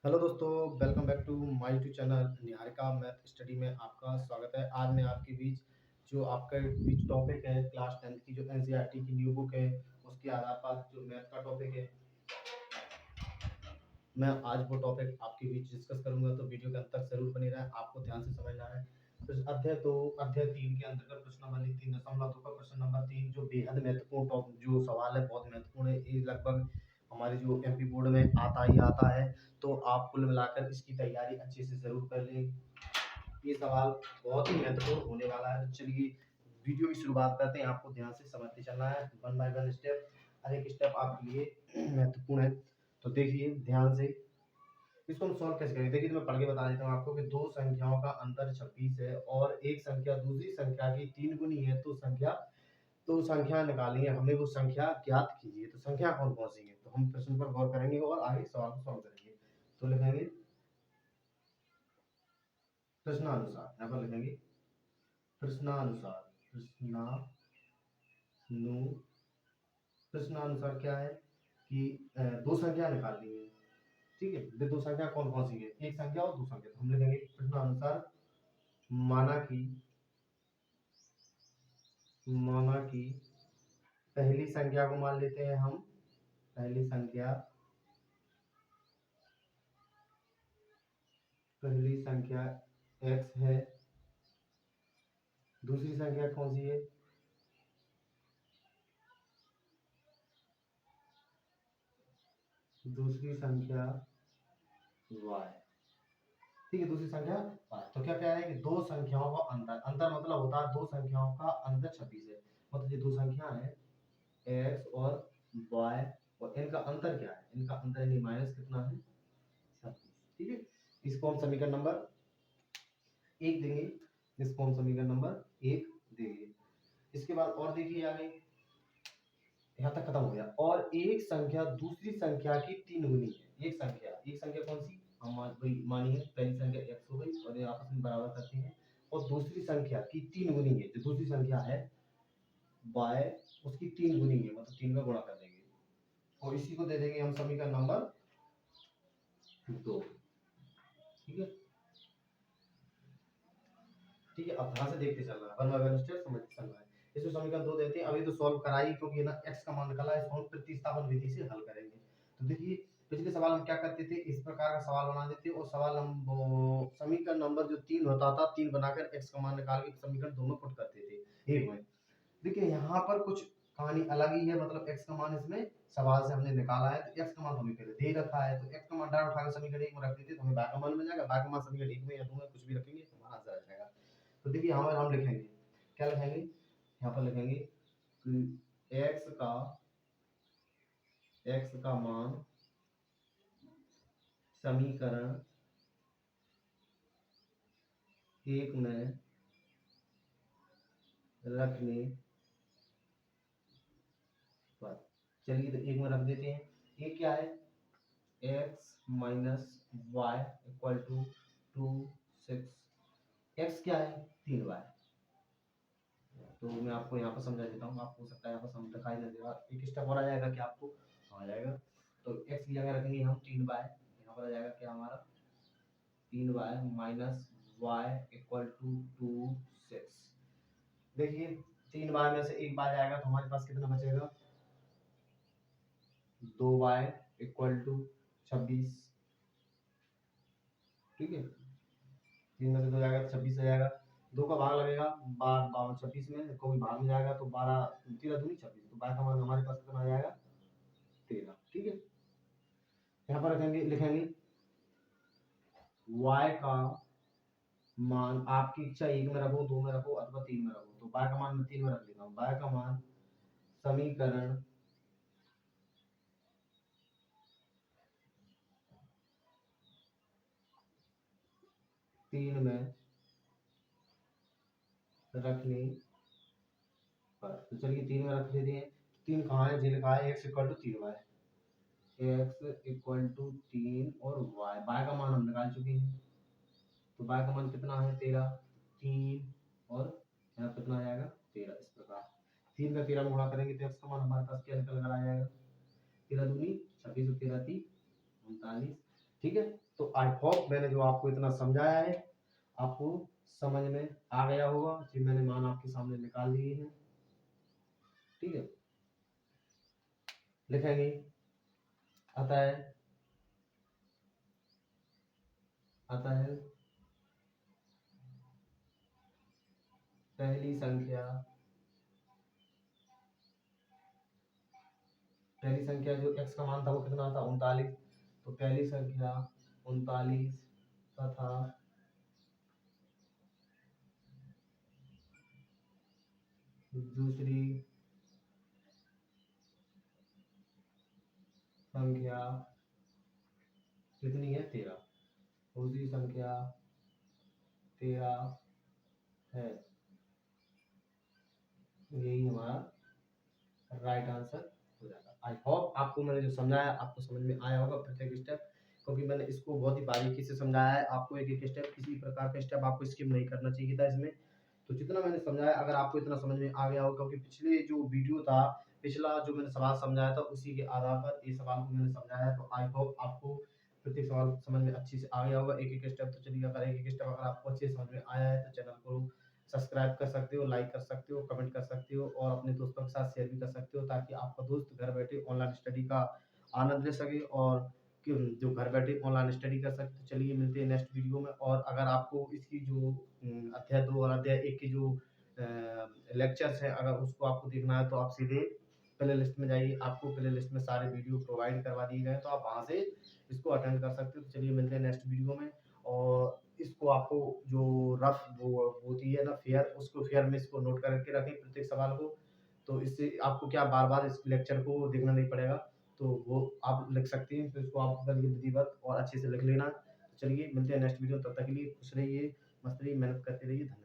Hello दोस्तों, welcome back to my YouTube channel Niharika math study में आपका स्वागत है। आज मैं आपके बीच जो आपके बीच टॉपिक है क्लास 10th की जो एनसीईआरटी की न्यू बुक है, उसके आधार पर जो मैथ का टॉपिक है, मैं आज वो टॉपिक आपके बीच डिस्कस करूंगा। तो वीडियो के अंत तक जरूर बने रहें, आपको ध्यान से समझना है। तो अध्याय 2 अध्याय 3 के अंतर्गत प्रश्न नंबर 3.2 का प्रश्न नंबर 3 जो बेहद महत्वपूर्ण जो सवाल है, बहुत महत्वपूर्ण है। ये लगभग हमारे जो एमपी बोर्ड में आता ही आता है। तो आप कुल मिलाकर इसकी तैयारी अच्छे से जरूर कर लें। ये सवाल बहुत ही महत्वपूर्ण होने वाला है। तो चलिए वीडियो की शुरुआत करते हैं। आपको ध्यान से समझते चलना है, वन बाय वन स्टेप, हर एक स्टेप आपके लिए महत्वपूर्ण है। तो देखिए ध्यान से इसको हम सॉल्व कैसे करेंगे। देखिए तो मैं पढ़ के बता देता हूँ आपको कि दो संख्याओं का अंतर 26 है और एक संख्या दूसरी संख्या की 3 गुनी है। तो संख्या निकालिए, हमें वो संख्या ज्ञात कीजिए। तो संख्या कौन कौन सी है, तो हम प्रश्न पर गौर करेंगे और आगे सवाल को सॉल्व करेंगे। तो लिखेंगे प्रश्नानुसार, यहाँ पर लिखेंगे प्रश्नानुसार। प्रश्नानुसार क्या है कि दो संख्या निकालनी है। ठीक है, ये दो संख्या कौन कौन सी है, एक संख्या और दो संख्या। तो हम लिखेंगे प्रश्नानुसार माना कि पहली संख्या को मान लेते हैं हम। पहली संख्या x है। दूसरी संख्या कौन सी है, दूसरी संख्या y। ठीक है, दूसरी संख्या y। तो क्या कह रहे हैं कि दो संख्याओं का अंतर मतलब होता है दो संख्याओं का अंतर 26 है। मतलब ये दो संख्या है x और y, और इनका अंतर क्या है, इनका अंतर यानी माइनस कितना है, 26। ठीक है, इसको हम समीकरण नंबर 1 देंगे। इसको हम समीकरण नंबर 1 देंगे। इसके बाद और देखिए आगे, यहाँ तक खत्म हो गया। और एक संख्या दूसरी संख्या की 3 गुनी है। एक संख्या कौन सी, हम वही मानिए पहली संख्या x हो गई और ये आपस में बराबर करते हैं। और दूसरी संख्या की 3 गुनी है, जो दूसरी संख्या है y, उसकी 3 गुनी है, मतलब 3 में गुणा कर देंगे और इसी को दे देंगे हम समीकरण नंबर 2। ठीक है, ठीक है, अब ध्यान से देखते चल रहा है, वन बाय वन स्टेप समझते चल रहा है। इसमें समीकरण 2 देते हैं। अभी तो सॉल्व कराई क्योंकि ना x का मान निकला है, इसको हम प्रतिस्थापन विधि से हल करेंगे। तो देखिए पिछले सवाल हम क्या करते थे, इस प्रकार का सवाल बना देते और सवाल हम समीकरण नंबर जो 3 होता था, 3 बनाकर x का मान निकाल के समीकरण 2 में पुट करते थे एक में। देखिए यहाँ पर कुछ कहानी अलग ही है। मतलब x का मान इसमें सवाल से हमने निकाला है, तो x का मान हमें पहले दे रखा है, तो x का मान डायरेक्ट उठाकर समीकरण 1 में रख देते तो हमें y का मान मिल जाएगा। y का मान समीकरण 1 में या 2 में कुछ भी रखेंगे तो हमारा आंसर आ जाएगा। तो देखिए हम लिखेंगे, क्या लिखेंगे, यहाँ पर लिखेंगे कि x का मान समीकरण 1 में रखने पर, चलिए तो 1 में रख देते हैं। ये क्या है, x minus Y equal to 2 6। x क्या है, 3y। तो मैं आपको यहाँ पर समझा देता हूँ, आपको हो सकता है यहाँ पर समझ दिखाई दे देगा। एक स्टेप और आ जाएगा कि आपको आ जाएगा। तो x की जगह रखेंगे हम 3y, यहाँ पर आ जाएगा क्या हमारा 3y minus Y equal to 2 6। देखिए 3y में से एक बार जाएगा तो हमारे पास कितना बचेगा, 2y इक्वल टू 26। ठीक है, 3 में से 2 जाएगा तो 26 आ जाएगा। 2 का भाग लगेगा 12 26 में, कोई भाग में जाएगा तो 12 13 दूनी 26। तो y का मान हमारे पास कितना आ जाएगा, 13। ठीक है, यहाँ पर लिखेंगे y का मान, आपकी इच्छा 1 में रखो, 2 में रखो अथवा 3 में रखो। तो y का मान मैं 3 में रख देता हूँ। y का मान समीकरण 3 में रखने पर, तो चलिए 3 में रख देते हैं। 3 कहाँ है, जे लिखा है x equal to 3y, x equal to 3 और y का मान हम निकाल चुके हैं। तो y का मान कितना है, 13। 3 और यहाँ कितना आ जाएगा 13। इस प्रकार 3 का 13 में गुणा करेंगे तो x का मान हमारे पास क्या निकल कर आ जाएगा, 13 दूनी 26 और 13 × 3 = 39। ठीक है, तो आई होप मैंने जो आपको इतना समझाया है आपको समझ में आ गया होगा। जी मैंने मान आपके सामने निकाल दिए हैं, ठीक है। लिखेंगे अतः अतः पहली संख्या जो x का मान था वो कितना था 39। तो पहली संख्या 39 तथा दूसरी संख्या कितनी है 13। दूसरी संख्या 13 है। यही हमारा राइट आंसर हो जाएगा। आई होप आपको मैंने जो समझाया आपको समझ में आया होगा प्रत्येक स्टेप, क्योंकि मैंने इसको बहुत ही बारीकी से समझाया है। आपको एक एक स्टेप किसी प्रकार का स्टेप आपको स्किप नहीं करना चाहिए था इसमें। तो जितना मैंने समझाया अगर आपको इतना समझ में आ गया हो, क्योंकि पिछले जो वीडियो था पिछला जो मैंने सवाल समझाया था उसी के आधार पर ये सवाल को मैंने समझाया है। तो आई होप आपको प्रत्येक सवाल समझ में अच्छे से आ गया होगा एक एक स्टेप। तो चलिए अगर एक एक स्टेप अगर आपको अच्छे से समझ में आया है तो चैनल को सब्सक्राइब कर सकते हो, लाइक कर सकते हो, कमेंट कर सकते हो और अपने दोस्तों के साथ शेयर भी कर सकते हो, ताकि आपका दोस्त घर बैठे ऑनलाइन स्टडी का आनंद ले सके और जो घर बैठे ऑनलाइन स्टडी कर सकते। तो चलिए मिलते हैं नेक्स्ट वीडियो में। और अगर आपको इसकी जो अध्याय 2 और अध्याय 1 की जो लेक्चर्स हैं अगर उसको आपको देखना है तो आप सीधे प्ले लिस्ट में जाइए। आपको प्ले लिस्ट में सारे वीडियो प्रोवाइड करवा दिए गए हैं, तो आप वहाँ से इसको अटेंड कर सकते हो। तो चलिए मिलते हैं नेक्स्ट वीडियो में। और इसको आपको जो रफ वो होती है ना फेयर, उसको फेयर में इसको नोट करके रखें प्रत्येक सवाल को। तो इससे आपको क्या बार-बार इस लेक्चर को देखना नहीं पड़ेगा। तो वो आप लिख सकते हैं, तो इसको आप करिए विधिवत और अच्छे से लिख लेना। चलिए मिलते हैं नेक्स्ट वीडियो, तब तक के लिए खुश रहिए, मस्त रहिए, मेहनत करते रहिए। धन्यवाद।